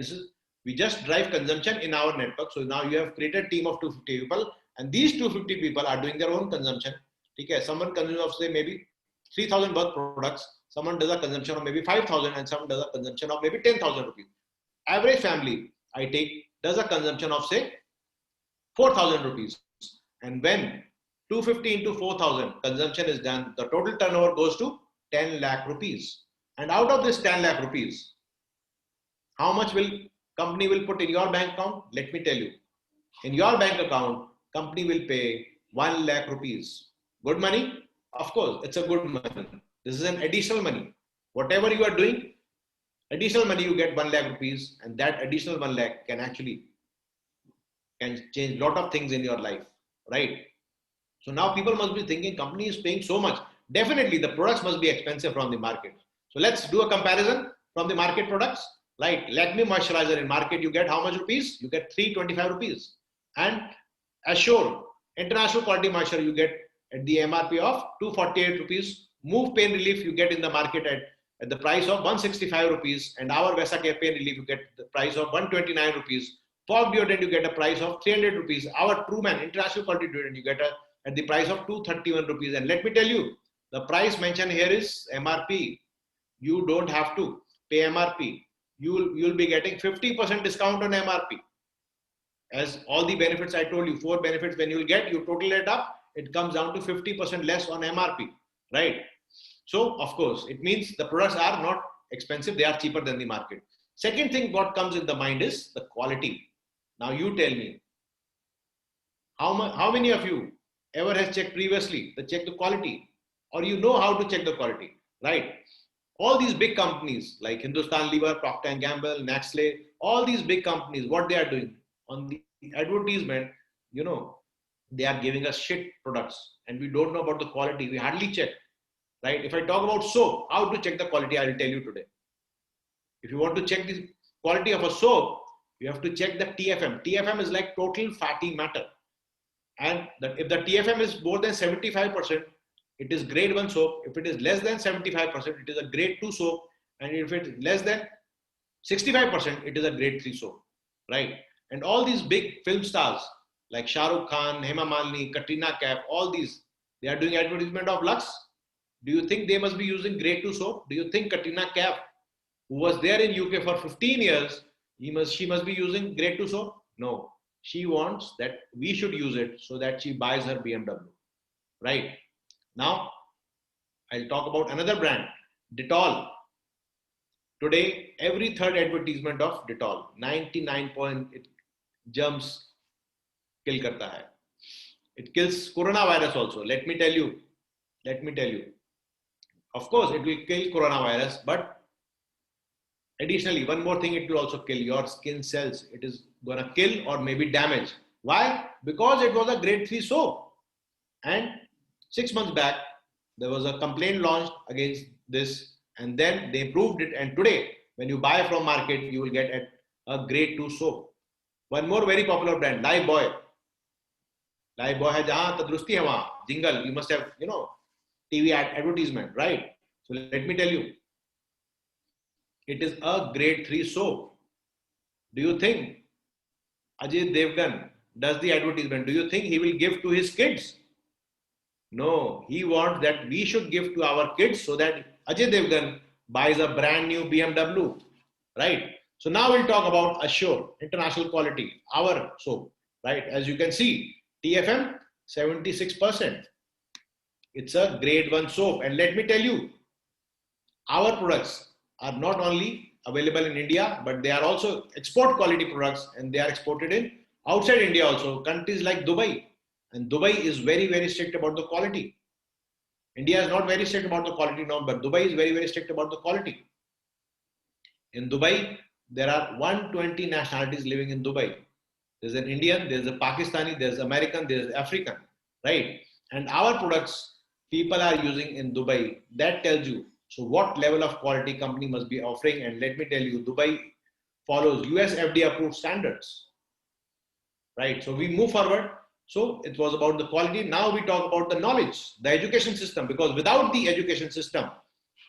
We just drive consumption in our network. So now you have created a team of 250 people and these 250 people are doing their own consumption. Okay, someone consumes of say maybe 3,000 worth products, someone does a consumption of maybe 5,000 and someone does a consumption of maybe 10,000 rupees. Average family I take does a consumption of say 4,000 rupees. And when 250 into 4,000 consumption is done, the total turnover goes to 10 lakh rupees. And out of this 10 lakh rupees, how much will company will put in your bank account? Let me tell you. In your bank account, company will pay 1 lakh rupees. Good money? Of course, it's a good money. This is an additional money. Whatever you are doing, additional money you get 1 lakh rupees, and that additional 1 lakh can change a lot of things in your life, right? So now people must be thinking company is paying so much. Definitely the products must be expensive from the market. So let's do a comparison from the market products. Like Lakme moisturizer in market, you get how much rupees? You get 325 rupees. And Assure international quality moisturizer, you get at the MRP of 248 rupees. Move pain relief you get in the market at the price of 165 rupees. And our Vesa Care pain relief you get the price of 129 rupees. Fog deodorant you get a price of 300 rupees. Our Truman international quality deodorant you get at the price of 231 rupees. And let me tell you, the price mentioned here is MRP. You don't have to pay MRP. You'll be getting 50% discount on MRP. as all the benefits I told you, 4 benefits when you will get, you total it up, it comes down to 50% less on MRP, right? So of course, it means the products are not expensive, they are cheaper than the market. Second thing what comes in the mind is the quality. Now you tell me, how many of you ever has checked previously, check the quality, or you know how to check the quality, right? All these big companies like Hindustan Lever, Procter & Gamble, Nestle, all these big companies, what they are doing on the advertisement, you know, they are giving us shit products and we don't know about the quality. We hardly check, right? If I talk about soap, how to check the quality, I will tell you today. If you want to check the quality of a soap, you have to check the TFM. TFM is like total fatty matter. And if the TFM is more than 75%, it is grade 1 soap. If it is less than 75%, it is a grade 2 soap. And if it is less than 65%, it is a grade 3 soap, right? And all these big film stars like Shah Rukh Khan, Hema Malini, Katrina Kaif, all these, they are doing advertisement of Lux. Do you think they must be using grade 2 soap? Do you think Katrina Kaif, who was there in UK for 15 years, she must be using grade 2 soap? No. She wants that we should use it so that she buys her BMW, right? Now, I'll talk about another brand, Dettol. Today, every third advertisement of Dettol, 99 point, it germs kill karta hai. It kills coronavirus also. Let me tell you. Of course, it will kill coronavirus, but additionally, one more thing, it will also kill your skin cells. It is gonna kill or maybe damage. Why? Because it was a grade 3 soap. And 6 months back, there was a complaint launched against this, and then they improved it. And today, when you buy from market, you will get a grade 2 soap. One more very popular brand, Lifebuoy. Lifebuoy hai jahan tadrusti hai wahan. Jingle, you must have, TV advertisement, right? So let me tell you, it is a grade 3 soap. Do you think Ajay Devgan does the advertisement? Do you think he will give to his kids? No, he wants that we should give to our kids so that Ajay Devgan buys a brand new BMW, right? So now we'll talk about Assure, international quality, our soap, right? As you can see, TFM 76%. It's a grade 1 soap. And let me tell you, our products are not only available in India, but they are also export quality products, and they are exported in outside India also, countries like Dubai. And Dubai is very, very strict about the quality. India is not very strict about the quality now, but Dubai is very, very strict about the quality. In Dubai, there are 120 nationalities living in Dubai. There's an Indian, there's a Pakistani, there's American, there's African, right? And our products people are using in Dubai. That tells you, so what level of quality company must be offering. And let me tell you, Dubai follows US FDA approved standards, right? So we move forward. So it was about the quality. Now we talk about the knowledge, the education system, because without the education system,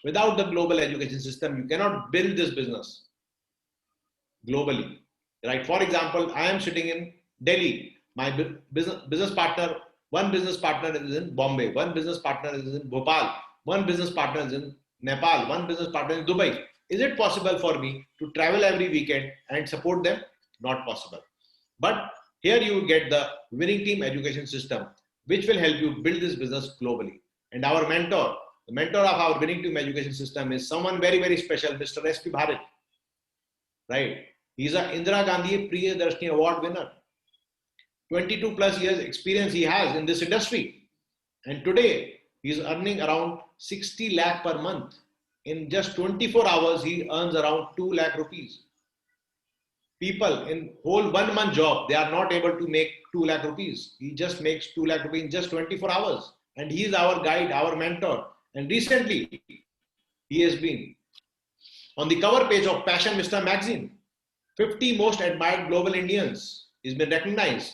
without the global education system, you cannot build this business globally, right? For example, I am sitting in Delhi. My business partner, one business partner is in Bombay, one business partner is in Bhopal, one business partner is in Nepal, one business partner in Dubai. Is it possible for me to travel every weekend and support them? Not possible. But here you get the winning team education system, which will help you build this business globally. And our mentor, the mentor of our winning team education system is someone very, very special, Mr. S.P. Bharat, right? He's an Indira Gandhi Priyadarshini Award winner. 22 plus years experience he has in this industry. And today, he's earning around 60 lakh per month. In just 24 hours, he earns around 2 lakh rupees. People in whole 1 month job, they are not able to make 2 lakh rupees. He just makes 2 lakh rupees in just 24 hours. And he is our guide, our mentor. And recently, he has been on the cover page of Passion Mr. magazine. 50 most admired global Indians. He's been recognized,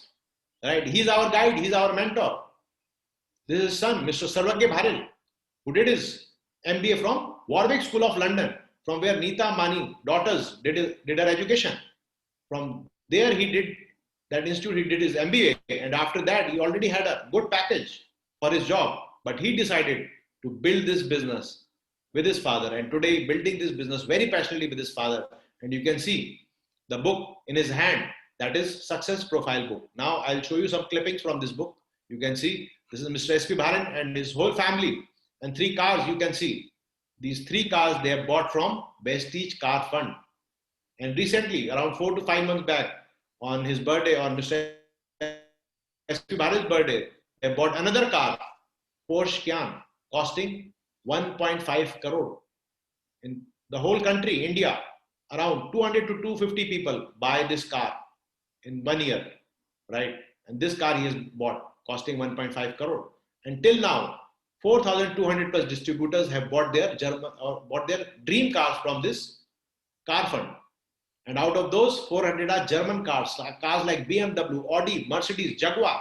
right? He's our guide. He's our mentor. This is his son, Mr. Sarvagya Bharil, who did his MBA from Warwick School of London, from where Neeta Mani, daughters, did her education. From there, he did that institute, he did his MBA. And after that, he already had a good package for his job. But he decided to build this business with his father. And today, building this business very passionately with his father. And you can see the book in his hand. That is Success Profile book. Now I'll show you some clippings from this book. You can see this is Mr. S.P. Bharan and his whole family, and 3 cars. You can see these 3 cars they have bought from Prestige Car Fund. And recently, around 4 to 5 months back, on his birthday, on Mr. S.P. Bharan's birthday, they bought another car, Porsche Cayenne, costing 1.5 crore. In the whole country, India, around 200 to 250 people buy this car in 1 year, right? And this car he has bought, costing 1.5 crore. Until now, 4,200 plus distributors have bought their dream cars from this car fund. And out of those, 400 are German cars like BMW, Audi, Mercedes, Jaguar.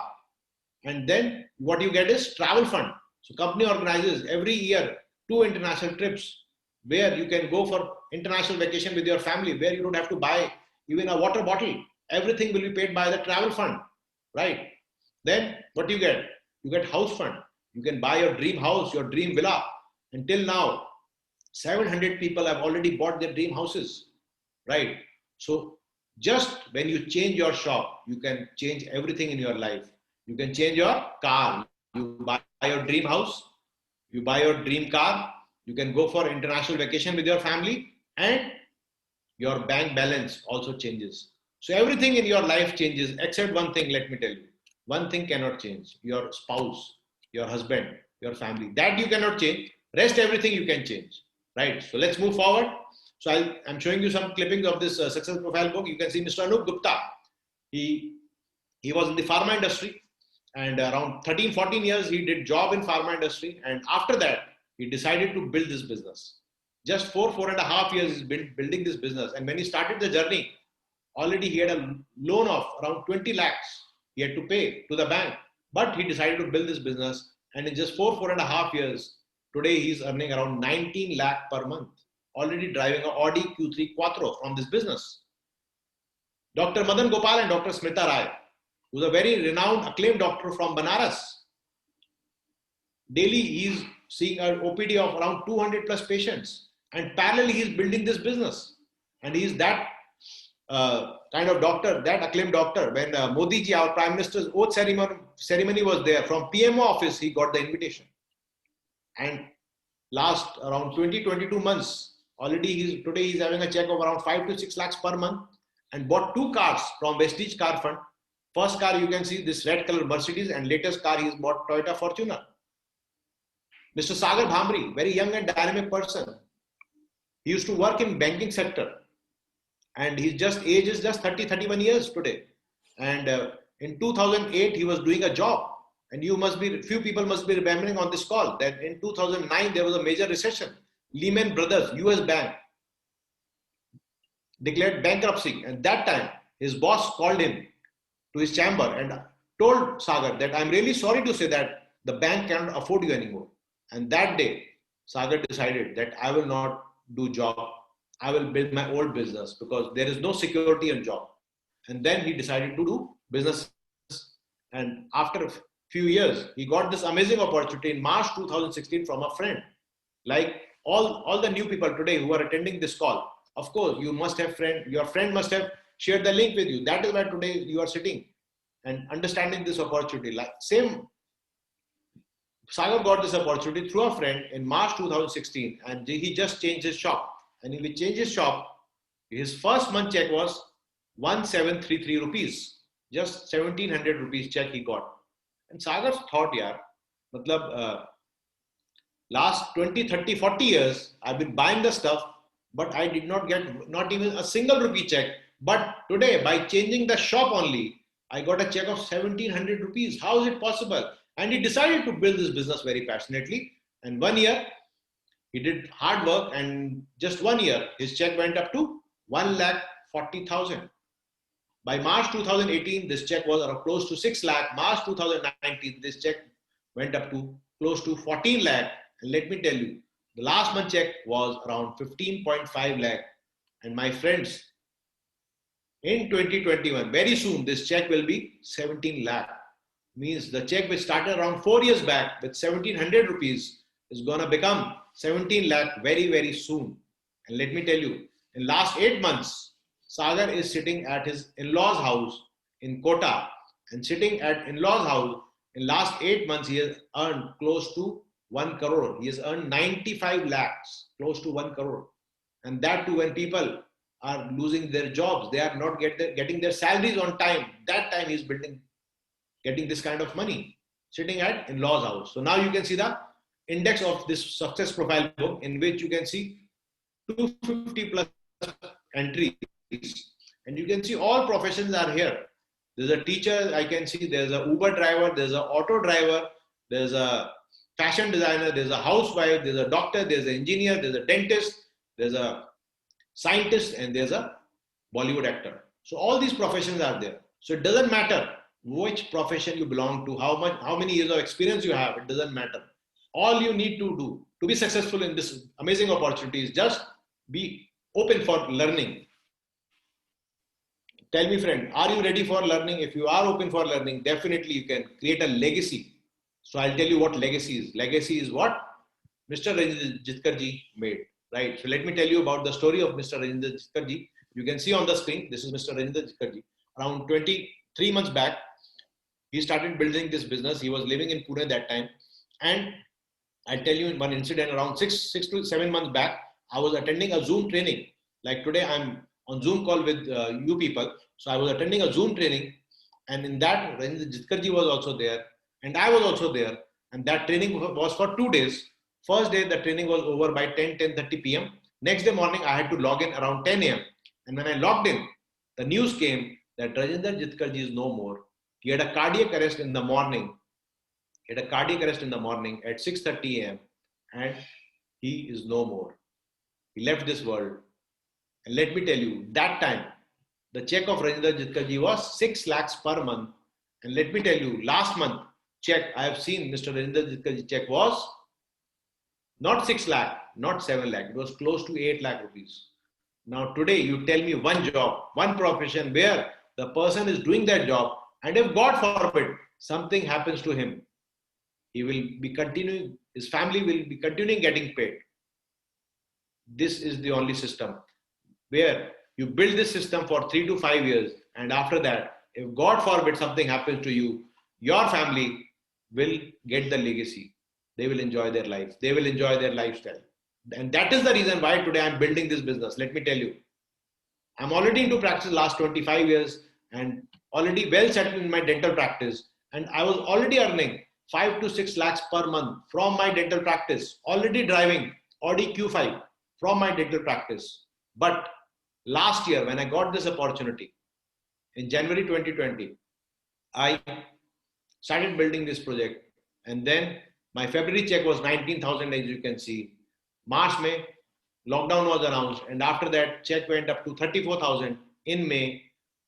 And then what you get is travel fund. So company organizes every year 2 international trips where you can go for international vacation with your family, where you don't have to buy even a water bottle. Everything will be paid by the travel fund, right? Then what you get? You get house fund. You can buy your dream house, your dream villa. Until now, 700 people have already bought their dream houses, right? So just when you change your shop, you can change everything in your life. You can change your car. You buy your dream house. You buy your dream car. You can go for international vacation with your family, and your bank balance also changes. So everything in your life changes except one thing, let me tell you. One thing cannot change: your spouse, your husband, your family. That you cannot change. Rest everything you can change, right? So let's move forward. So I'm showing you some clippings of this Success Profile book. You can see Mr. Anup Gupta. He was in the pharma industry, and around 13, 14 years he did job in pharma industry. And after that, he decided to build this business. Just 4.5 years he's building this business. And when he started the journey, already he had a loan of around 20 lakhs he had to pay to the bank. But he decided to build this business. And in just 4.5 years, today he's earning around 19 lakh per month. Already driving an Audi Q3 Quattro from this business. Dr. Madan Gopal and Dr. Smita Rai, who's a very renowned, acclaimed doctor from Banaras. Daily, he's seeing an OPD of around 200 plus patients. And parallelly, he's building this business. And he's that kind of doctor, that acclaimed doctor. When Modi ji, our Prime Minister's oath ceremony was there, from PMO office, he got the invitation. And last around 22 months, already today he's having a check of around 5 to 6 lakhs per month, and bought 2 cars from Prestige Car Fund. First car, you can see this red color Mercedes, and latest car he's bought Toyota Fortuner. Mr. Sagar Bhamri, very young and dynamic person. He used to work in banking sector, and his age is just 30, 31 years today. And in 2008, he was doing a job. And few people must be remembering on this call that in 2009, there was a major recession. Lehman Brothers, US bank, declared bankruptcy. And that time, his boss called him to his chamber and told Sagar that I'm really sorry to say that the bank cannot afford you anymore. And that day, Sagar decided that I will not do job. I will build my old business because there is no security in job. And then he decided to do business. And after a few years, he got this amazing opportunity in March 2016 from a friend. Like all the new people today who are attending this call, of course, you must have your friend must have shared the link with you. That is why today you are sitting and understanding this opportunity. Like same, Sagar got this opportunity through a friend in March 2016, and he just changed his shop. And if he changed his shop, his first month check was 1733 rupees, just 1700 rupees check he got. And Sagar thought, yeah, last 20, 30, 40 years, I've been buying the stuff, but I did not get not even a single rupee check. But today, by changing the shop only, I got a check of 1700 rupees. How is it possible? And he decided to build this business very passionately. And 1 year, he did hard work, and just 1 year, his check went up to 1,40,000. By March 2018, this check was close to 6 lakh. March 2019, this check went up to close to 14 lakh. And let me tell you, the last month check was around 15.5 lakh. And my friends, in 2021, very soon, this check will be 17 lakh. Means the check which started around 4 years back with 1700 rupees is going to become 17 lakh very, very soon. And let me tell you, in last 8 months, Sagar is sitting at his in-laws house in Kota, and sitting at in-laws house in last 8 months, he has earned close to 1 crore. He has earned 95 lakhs, close to 1 crore. And that too when people are losing their jobs, they are not getting their salaries on time. That time he's getting this kind of money, sitting at in-laws house. So now you can see the index of this success profile book, in which you can see 250 plus entries, and you can see all professions are here. There's a teacher, I can see, there's a Uber driver, there's an auto driver, there's a fashion designer, there's a housewife, there's a doctor, there's an engineer, there's a dentist, there's a scientist, and there's a Bollywood actor. So all these professions are there. So it doesn't matter which profession you belong to, how many years of experience you have, it doesn't matter. All you need to do to be successful in this amazing opportunity is just be open for learning. Tell me, friend, are you ready for learning? If you are open for learning, definitely you can create a legacy. So I'll tell you what legacy is. Legacy is what Mr. Rajinder Jitkarji made, right? So let me tell you about the story of Mr. Rajinder Jitkarji. You can see on the screen, this is Mr. Rajinder Jitkarji. Around 23 months back, he started building this business. He was living in Pune that time. And I'll tell you one incident around 6 to 7 months back. I was attending a Zoom training. Like today, I'm on Zoom call with you people. So I was attending a Zoom training, and in that, Rajinder Jitkarji was also there, and I was also there. And that training was for 2 days. First day, the training was over by 10:30 p.m. Next day morning, I had to log in around 10 a.m. And when I logged in, the news came that Rajinder Jitkarji is no more. He had a cardiac arrest in the morning. He had a cardiac arrest in the morning at 6:30 a.m. and he is no more. He left this world. And let me tell you, that time, the check of Rajinder Jitkarji was 6 lakhs per month. And let me tell you, last month, check, I have seen Mr. Rajinder Jitkarji check was not 6 lakh, not 7 lakh. It was close to 8 lakh rupees. Now today, you tell me one job, one profession where the person is doing that job, and if God forbid, something happens to him, he will be continuing, his family will be continuing getting paid. This is the only system where you build this system for 3 to 5 years, and after that, if God forbid something happens to you, your family will get the legacy. They will enjoy their life. They will enjoy their lifestyle. And that is the reason why today I'm building this business. Let me tell you, I'm already into practice last 25 years and already well settled in my dental practice. And I was already earning 5 to 6 lakhs per month from my dental practice, already driving Audi Q5 from my dental practice. But last year, when I got this opportunity in January 2020, I started building this project. And then my February check was 19,000, as you can see. March, May, lockdown was announced. And after that, check went up to 34,000 in May.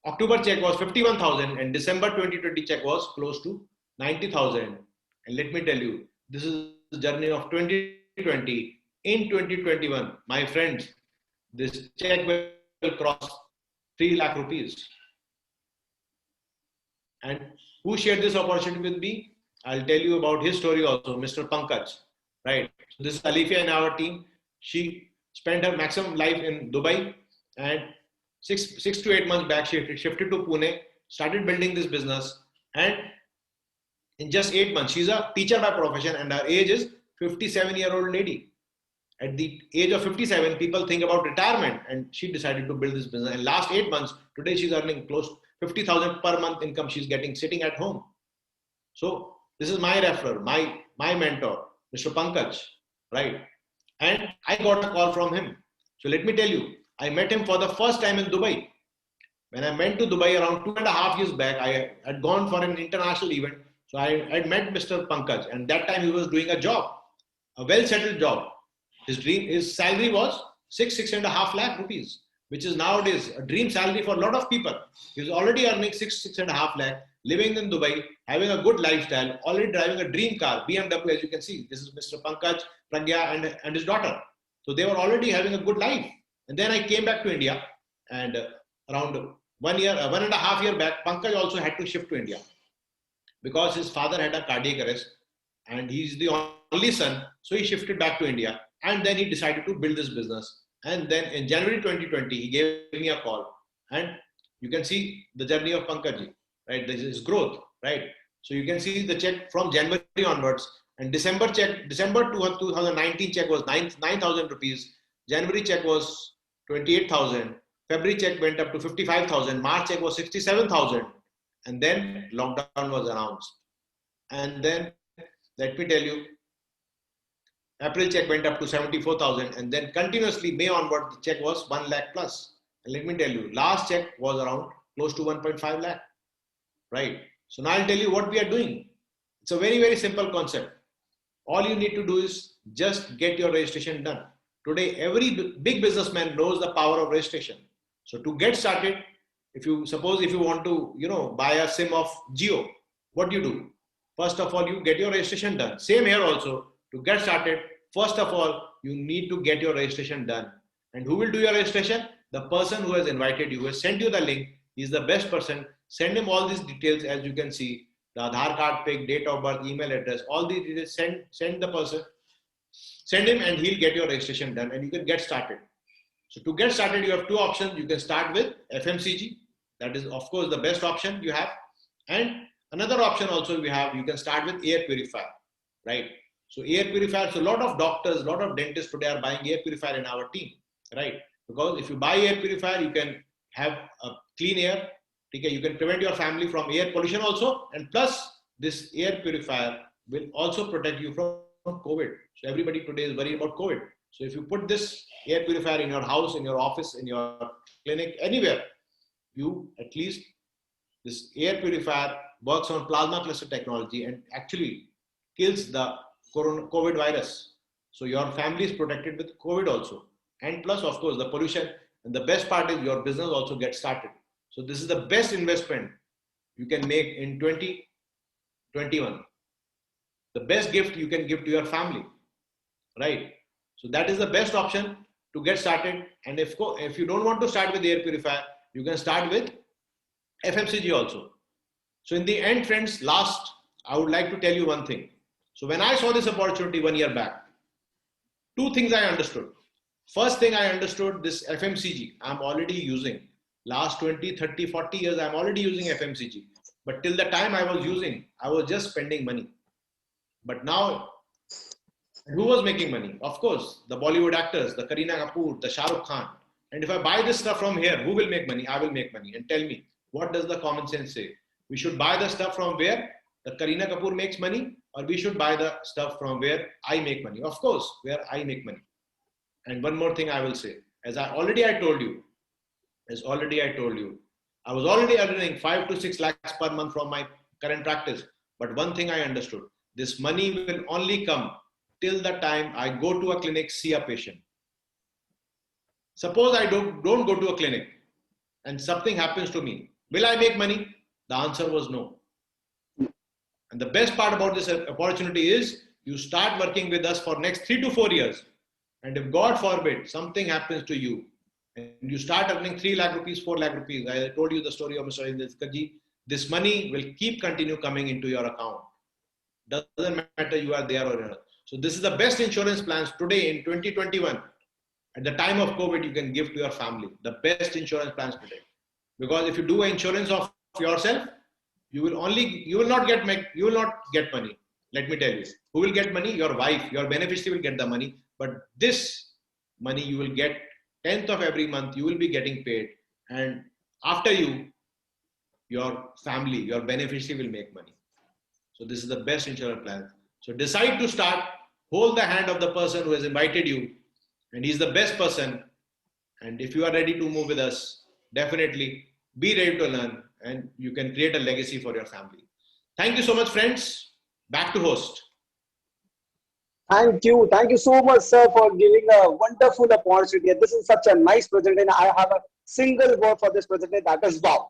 October check was 51,000 and December 2020 check was close to 90,000. And let me tell you, this is the journey of 2020. In 2021, my friends, this check will cross 3 lakh rupees. And who shared this opportunity with me? I'll tell you about his story also, Mr. Pankaj, right? So this is Alifia in our team. She spent her maximum life in Dubai, and six to 8 months back, she shifted to Pune, started building this business, and in just 8 months, she's a teacher by profession, and her age is 57-year-old lady. At the age of 57, people think about retirement, and she decided to build this business. And last 8 months, today she's earning close to 50,000 per month income she's getting sitting at home. So this is my referral, my mentor, Mr. Pankaj, right? And I got a call from him. So let me tell you, I met him for the first time in Dubai. When I went to Dubai around 2.5 years back, I had gone for an international event. So I had met Mr. Pankaj, and that time he was doing a job, a well-settled job. His salary was 6.5 lakh rupees, which is nowadays a dream salary for a lot of people. He was already earning 6.5 lakh, living in Dubai, having a good lifestyle, already driving a dream car, BMW, as you can see. This is Mr. Pankaj, Pragya, and his daughter. So they were already having a good life. And then I came back to India, and around 1.5 years back, Pankaj also had to shift to India because his father had a cardiac arrest, and he's the only son. So he shifted back to India, and then he decided to build this business. And then in January 2020, he gave me a call And you can see the journey of Pankaj, right? This is growth, right? So you can see the check from January onwards, and December 2019 check was 9,000 rupees. January check was 28,000. February check went up to 55,000. March check was 67,000. And then lockdown was announced. And then let me tell you, April check went up to 74,000, and then continuously May onward the check was 1 lakh plus. And let me tell you, last check was around close to 1.5 lakh, right? So now I'll tell you what we are doing. It's a very, very simple concept. All you need to do is just get your registration done. Today, every big businessman knows the power of registration. So to get started, if you want to, buy a SIM of Jio, what do you do? First of all, you get your registration done. Same here also. To get started, first of all, you need to get your registration done. And who will do your registration? The person who has invited you, who has sent you the link. He's the best person. Send him all these details, as you can see, the Aadhaar card pic, date of birth, email address, all these details. Send the person, send him, and he'll get your registration done, and you can get started. So to get started, you have two options. You can start with FMCG. That is, of course, the best option you have. And another option also we have, you can start with air purifier, right? So air purifier, so a lot of doctors, a lot of dentists today are buying air purifier in our team, right? Because if you buy air purifier, you can have a clean air. Okay, you can prevent your family from air pollution also. And plus, this air purifier will also protect you from COVID. So everybody today is worried about COVID. So if you put this air purifier in your house, in your office, in your clinic, anywhere, you at least, this air purifier works on plasma cluster technology and actually kills the COVID virus. So your family is protected with COVID also. And plus, of course, the pollution. And the best part is your business also gets started. So this is the best investment you can make in 2021. The best gift you can give to your family, right? So that is the best option to get started. And if you don't want to start with air purifier, you can start with FMCG also. So in the end, friends, I would like to tell you one thing. So when I saw this opportunity 1 year back, two things I understood. First thing I understood, this FMCG, I'm already using. Last 20, 30, 40 years, I'm already using FMCG. But till the time I was using, I was just spending money. But now, who was making money? Of course, the Bollywood actors, the Kareena Kapoor, the Shah Rukh Khan. And if I buy this stuff from here, who will make money? I will make money. And tell me, what does the common sense say? We should buy the stuff from where the Kareena Kapoor makes money, or we should buy the stuff from where I make money? Of course, where I make money. And one more thing I will say, as I already told you, I was already earning 5 to 6 lakhs per month from my current practice. But one thing I understood, this money will only come till the time I go to a clinic, see a patient. Suppose I don't go to a clinic and something happens to me. Will I make money? The answer was no. And the best part about this opportunity is you start working with us for next 3 to 4 years. And if God forbid something happens to you and you start earning 3 lakh rupees, 4 lakh rupees, I told you the story of Mr Rajinder, this money will continue coming into your account. Doesn't matter you are there or not. So this is the best insurance plans today in 2021. At the time of COVID, you can give to your family the best insurance plans today. Because if you do insurance of yourself, you will not get money. Let me tell you, who will get money? Your wife, your beneficiary will get the money. But this money you will get 10th of every month, you will be getting paid. And after you, your family, your beneficiary will make money. So this is the best insurance plan. So decide to start, hold the hand of the person who has invited you, and he's the best person. And if you are ready to move with us, definitely be ready to learn, and you can create a legacy for your family. Thank you so much, friends. Back to host. Thank you. Thank you so much, sir, for giving a wonderful opportunity. This is such a nice presentation. I have a single word for this presentation, that is wow.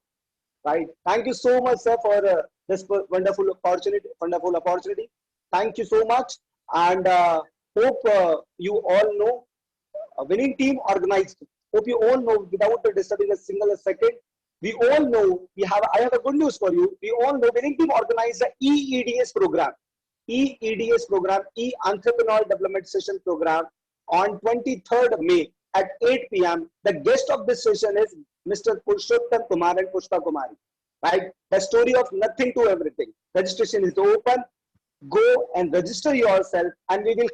Right. Thank you so much, sir, for this wonderful opportunity. Thank you so much. And hope you all know a winning team organized. Hope you all know, without disturbing a single second, we all know, I have a good news for you. We all know winning team organized the EEDS program. EEDS program, E-Entrepreneur Development Session program on 23rd May at 8 p.m. The guest of this session is Mr. Purushottam Kumar and Pushpa Kumari. Right? The story of nothing to everything. Registration is open. Go and register yourself, and we will